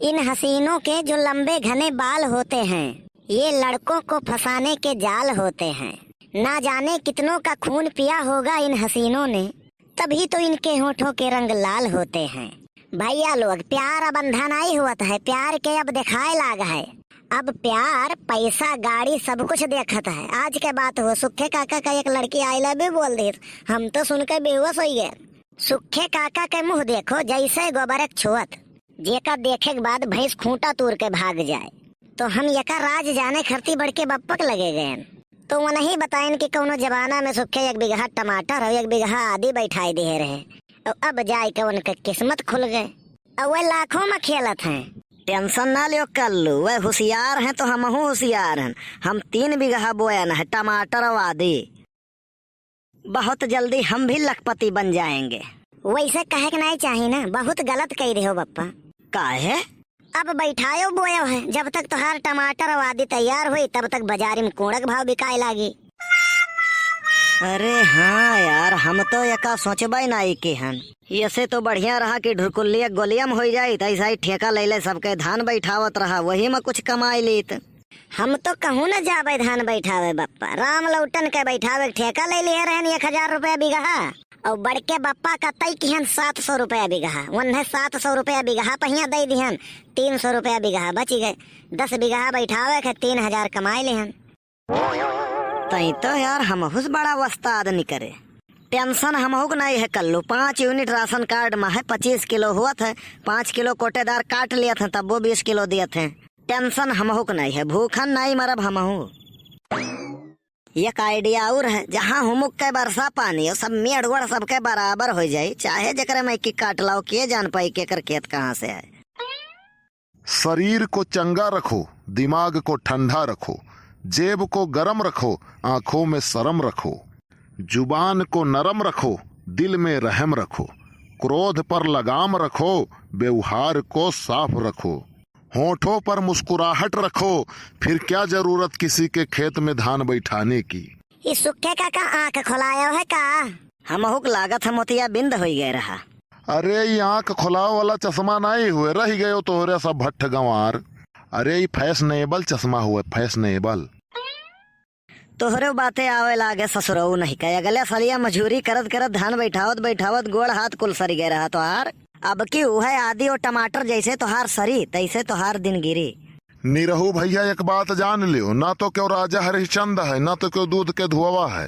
इन हसीनों के जो लंबे घने बाल होते हैं, ये लड़कों को फंसाने के जाल होते हैं। ना जाने कितनों का खून पिया होगा इन हसीनों ने, तभी तो इनके होठों के रंग लाल होते हैं। भैया लोग, प्यार अब अंधा नहीं हुआ है, प्यार के अब दिखाए लाग है। अब प्यार पैसा गाड़ी सब कुछ देखत है। आज के बात हो, सुखे काका का एक लड़की आई लव यू बोल दी, हम तो सुनकर बेहोश हो गए। सुखे काका के मुंह देखो जैसे गोबर एक छुअत, जेका देखे के बाद भैंस खूंटा तोड़ के भाग जाए। तो हम यका राज जाने खरती बढ़ के बप्पक लगे गए। तो वो नहीं बताएं कि कौनो जमाना में सुखे 1 बीघा टमाटर और 1 बीघा आदि बैठाई दे रहे, और अब जाए के उनका किस्मत खुल गए और वे लाखों में खेलत हैं। टेंशन ना लियो कल्लू, वह होशियार हैं तो हम होशियार हैं। हम 3 बीघा बोया न है टमाटर और आदि, बहुत जल्दी हम भी लखपति बन जाएंगे। वैसे कहे के नहीं चाहिए ना, बहुत गलत कह रहे हो बप्पा। काहे? अब बैठायो बोया है, जब तक तुम्हार टमाटर और आदि तैयार हुई तब तक बाजार में कोड़क भाव बिकाए लागी। अरे हाँ यार, हम तो यका सोचबा नहीं के हन। ऐसे तो बढ़िया रहा कि ढुरकुल्ली गोलियम हो जाये, ऐसा ही ठेका ले ले सबके धान बैठावत रहा, वही में कुछ कमाई लीत। हम तो कहूँ न जाबे धान बैठावे बप्पा, राम लौटन के बैठावे ठेका ले लिए रहन 1000 रुपया बीघा, और बड़के बप्पा का तय किहन 700 रुपया बीघा, उन्हें 700 रुपया बीघा पहिया दे दिहन, 300 रुपया बीघा बच गए। 10 बीघा बैठावे के 3000 कमाई लेहन। तई तो यार हम बड़ा वस्ताद नहीं करे। टेंशन हम नहीं है कल्लू, 5 यूनिट राशन कार्ड में है, 25 किलो हुआ था, 5 किलो कोटेदार काट लिया था, तब वो 20 किलो दिए थे। टेंशन हम नहीं है, भूखन नहीं मरब हम। एक आइडिया और है, जहाँ हुमुक के बरसा पानी और सब मेड़ उड़ सबके बराबर हो जाये, चाहे जकरे में की काट लाओ, के जान पाई के कर खेत कहाँ से है। शरीर को चंगा रखो, दिमाग को ठंडा रखो, जेब को गरम रखो, आंखों में शर्म रखो, जुबान को नरम रखो, दिल में रहम रखो, क्रोध पर लगाम रखो, व्यवहार को साफ रखो, होठों पर मुस्कुराहट रखो, फिर क्या जरूरत किसी के खेत में धान बैठाने की। इस सुखे का आँख खोलाया है का? हम लागत है मोतिया बिंद हो गए रहा। अरे ये आँख खुलाओ वाला चश्मा नहीं हुए, रह गए तोहरे सब भट्ट गंवार। अरे ये फैशनेबल चश्मा हुए, फैशनेबल। तोहरे बातें आवे लागे ससुरऊ नहीं कहे, अगले सलिया मजूरी करत करत धान बैठावत बैठावत गोड़ हाथ कुल सरी गए रहा तोहार। अब की है आदि और टमाटर जैसे तोहार सरी तैसे तोहार दिन गिरी। निरहू भैया एक बात जान लियो, ना तो क्यों राजा हरिश्चंद्र है, ना तो क्यों दूध के धुआवा है।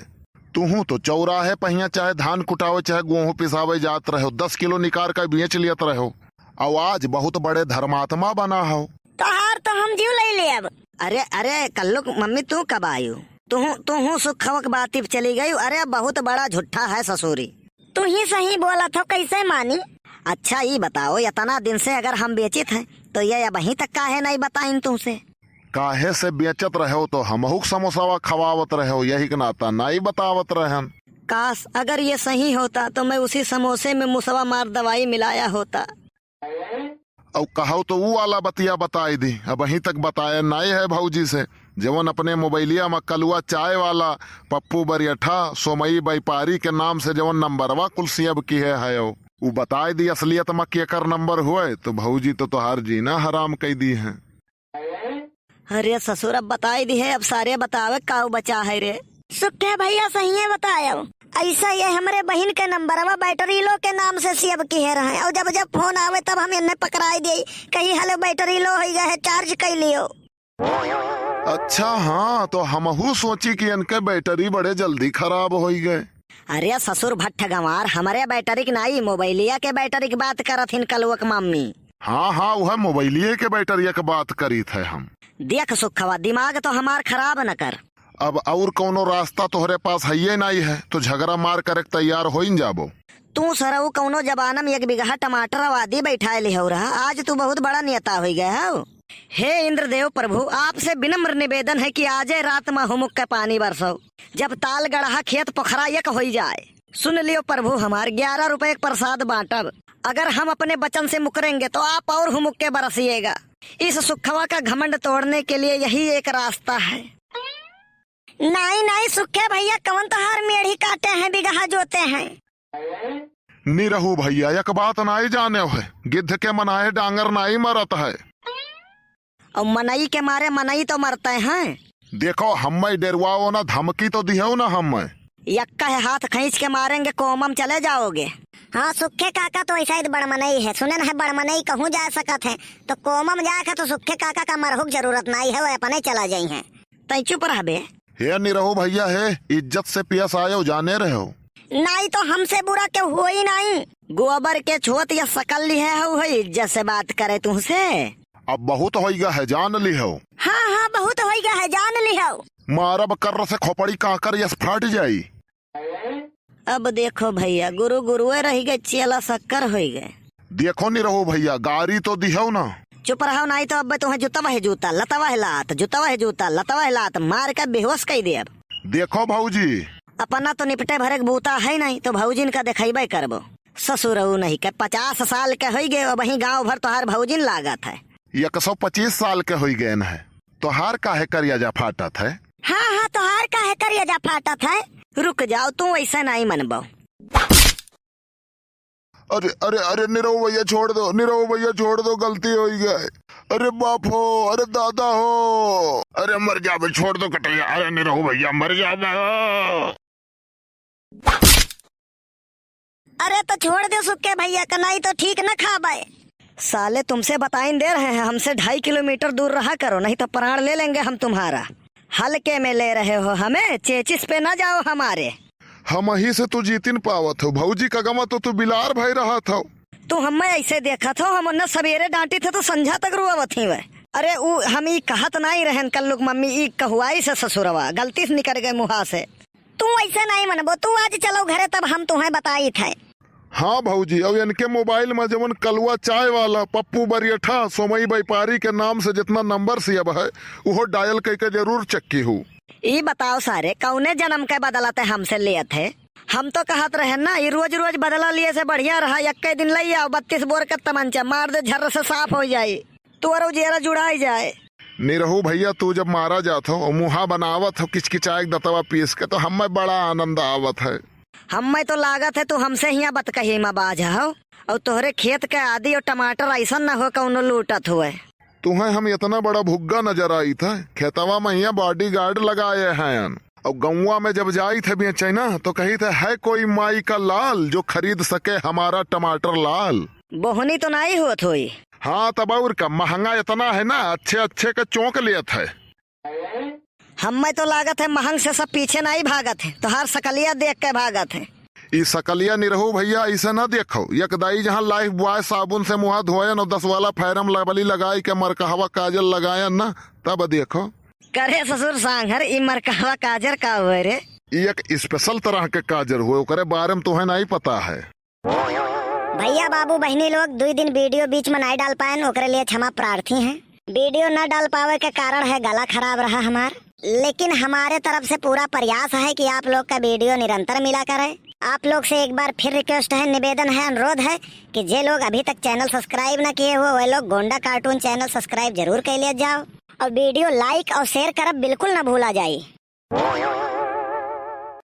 तू तो चौराहे पहिया चाहे धान कुटावे चाहे गेहूं पिसावे जात रहो, 10 किलो निकाल कर बेच लियत रहो, और आज बहुत बड़े धर्मात्मा बना हो। तोहार तो हम जीव ले अब। अरे अरे कल्लू मम्मी तू कब आयु? तू सुखवक बात चली गई। अरे बहुत बड़ा झूठा है ससुरी। तू ही सही बोला था, कैसे मानी? अच्छा ये बताओ, इतना दिन से अगर हम बेचित हैं तो ये वहीं तक काहे नहीं बताइन तुमसे? काहे से बेचत रहो तो हमहू समोसावा खवावत रहो, यही के नाता नहीं बतावत रहन। काश अगर ये सही होता तो मैं उसी समोसे में मुसवा मार दवाई मिलाया होता। और कहो तो वो वाला बतिया बताई दी, अब वहीं तक बताया नहीं है भौजी से, जवन अपने मोबाइलिया में कलुआ चाय वाला पप्पू बरियठा सोमई व्यापारी के नाम से जवन नंबरवा कुलसी अब की है वो बताए दी असलियत में केकर नंबर हुए, तो भौजी तो तुहार जीना हराम कह दी है। अरे ससुर अब बताई दी है, अब सारे बतावे का बचा है रे। सुखे भैया सही है बताया, ऐसा ये हमारे बहन के नंबरवा बैटरी लो के नाम से सेव किए रहे, और जब जब फोन आवे तब हम इन्हें पकड़ाई दी, कहीं हले बैटरी लो हो गया है, चार्ज कर लियो। अच्छा हाँ, तो हमहू सोची कि इनके बैटरी बड़े जल्दी खराब हो गए। अरे ससुर भट्ट गंवार, हमारे बैटरी की नहीं मोबाइलिया के बैटरी की बात करत हिन कलुआ मम्मी। हाँ हाँ, वह मोबाइलिये के बैटरिया की बात करी थे हम। देख सुखवा, दिमाग तो हमार खराब न कर। अब और कौनो रास्ता तोहरे पास है ये नहीं है, तो झगड़ा मार कर तैयार हो जाबो। तू सरऊ कौनो जबाना में 1 बीघा टमाटर आदि बैठा ले हो रहा, आज तू बहुत बड़ा नेता हो गया है। हे इंद्रदेव प्रभु, आपसे विनम्र निवेदन है कि आज रात में हुमुक के पानी बरसो, जब ताल गढ़ा खेत पोखरा एक हो जाए। सुन लियो प्रभु, हमारे 11 रुपए प्रसाद बांटब, अगर हम अपने वचन से मुकरेंगे तो आप और हुमुक के बरसिएगा। इस सुखवा का घमंड तोड़ने के लिए यही एक रास्ता है। नहीं नहीं सुखे भैया, कौन तो हर मेढ़ी काटे हैं, बिगहा जोते हैं। निरहू भैया एक बात नाई जाने है, गिद्ध के मनाए डांगर नाई मरत है। और मनई के मारे मनई तो मरते हैं। देखो हमें डरवाओ ना, धमकी तो दियो ना हमें। यक्का है हाथ खींच के मारेंगे कोमम चले जाओगे। हाँ सुखे काका तो ऐसा ही बड़मनई है, सुने न है बड़मनई कहूँ जा सकत है तो कोमम जाके तो सुखे काका का मरहुक जरूरत नहीं है, वो अपने चला जाई है। तई चुप रहबे। हे निरहू भैया है, इज्जत से पियस आयो जाने रहे हो। नहीं तो हमसे बुरा क्यों हो ही नहीं। गोबर के छोत या सकल ली है इज्जत से बात करे तुमसे। अब बहुत हो गया है, जान ली हो। हाँ हाँ बहुत हो गया है, जान ली हो। मारब कर से खोपड़ी काकर यस फट जाई। अब देखो भैया गुरु गुरुए रह गए, चेला शक्कर हो गए। देखो निरहू भैया गाड़ी तो दिहो ना। चुप रहो नहीं तो अब तुम्हें जूतवा है जूता, लतवा है लात, जूतवा है जूता, लतवा है लात, मार कर बेहोश कर दे। अब देखो भाऊजी अपना तो निपटे भरे के बूता है नहीं तो भाऊजिन का दिखेबे करबो। ससुर नहीं के 50 साल के हो गए, वही गांव भर तोहार भाऊजिन लागत है। 125 साल के हो गए है, तोहार काहे करिया जा फाटत है। हाँ हाँ तोहार काहे करिया जा फाटत है। रुक जाओ तू ऐसा नहीं मनबो। अरे अरे अरे निरहू भैया छोड़ दो, निरहू भैया छोड़ दो, गलती हो गई। अरे बाप हो, अरे दादा हो, अरे मर जा बे, छोड़ दो कटैया। अरे निरहू भैया मर जा बे। अरे तो छोड़ दे सुखे भैया का, नहीं तो ठीक न खाबे। साले तुमसे बताइन दे रहे हैं, हमसे 2.5 किलोमीटर दूर रहा करो, नहीं तो प्राण ले लेंगे हम तुम्हारा। हल्के में ले रहे हो हमें, चेचिस पे न जाओ हमारे। हम ही से तू जीतिन पावत हो, भौजी का गमा तो तू बिलार भाई रहा था। तू हमें ऐसे देखा था, हम न सवेरे डांटी थे तो संझा तक रुआवत ही वह। अरे ऊ हम ई कहत नहीं रहन कल लोग मम्मी ई कहुआई से ससुरवा गलती से निकल गए मुहा से। तू ऐसे नहीं मनबो, तू आज चलो घरे तब हम तुम्हें बताई थे। हाँ भौजी, और इनके मोबाइल में जवन कलवा चाय वाला पप्पू बरियठा सोमई व्यापारी के नाम से जितना नंबर सेव है वो डायल करके जरूर चक्की हूँ। ये बताओ सारे कौने जन्म के बदलते हमसे लिए थे। हम तो कहत रहे ना ये रोज रोज बदला लिए से बढ़िया रहा, एक दिन ले आओ 32 बोर का तमंचा मार दे, झर्र से साफ हो जाये, तुअर जेरा जुड़ाई जाए। निरहू भैया तू जब मारा जात हो मुहा बनावत हो किचकिचाए दतवा पीस के, तो हमें बड़ा आनंद आवत है। हमें तो लागत है तू हमसे हिया बतकही में बाज हो, और तोहरे खेत के आदि और टमाटर ऐसा न हो कौनो लूटत हुए। तुम्हें हम इतना बड़ा भुग्गा नजर आई था, खेतवा में यहाँ बॉडी गार्ड लगाए हैं, और गौवा में जब जाई थे बेचे ना तो कही थे है कोई माई का लाल जो खरीद सके हमारा टमाटर लाल। बोहनी तो नहीं होत हुई। हाँ तब और का महंगा इतना है ना, अच्छे अच्छे का चौंक लेत है। हमें तो लागत है महंग से सब पीछे नहीं भागत है, तो हर सकलिया देख के भागत है। ई सकलिया निरहू भैया ऐसा न देखो, एक दाई जहाँ लाइफ बॉय साबुन से मुहा धोयन और 10 वाला फैरम लबली लगाई के मरकहवा काजल लगायन ना, तब देखो। करे ससुर सांघर ई मरकहवा काजर का हुए रे। एक स्पेशल तरह के काजर हुए, ओकरे बारे में तुम्हें नहीं पता है। भैया बाबू बहनी लोग 2 दिन वीडियो बीच में नहीं डाल पाए, ओकरे लिए क्षमा प्रार्थी हैं। वीडियो न डाल पावे के कारण है गला खराब रहा हमार, लेकिन हमारे तरफ से पूरा प्रयास है कि आप लोग का वीडियो निरंतर मिला करे। आप लोग से एक बार फिर रिक्वेस्ट है, निवेदन है, अनुरोध है कि जे लोग अभी तक चैनल सब्सक्राइब न किए हुए वे लोग गोंडा कार्टून चैनल सब्सक्राइब जरूर कर लिया जाओ, और वीडियो लाइक और शेयर करब बिल्कुल न भूला जाए।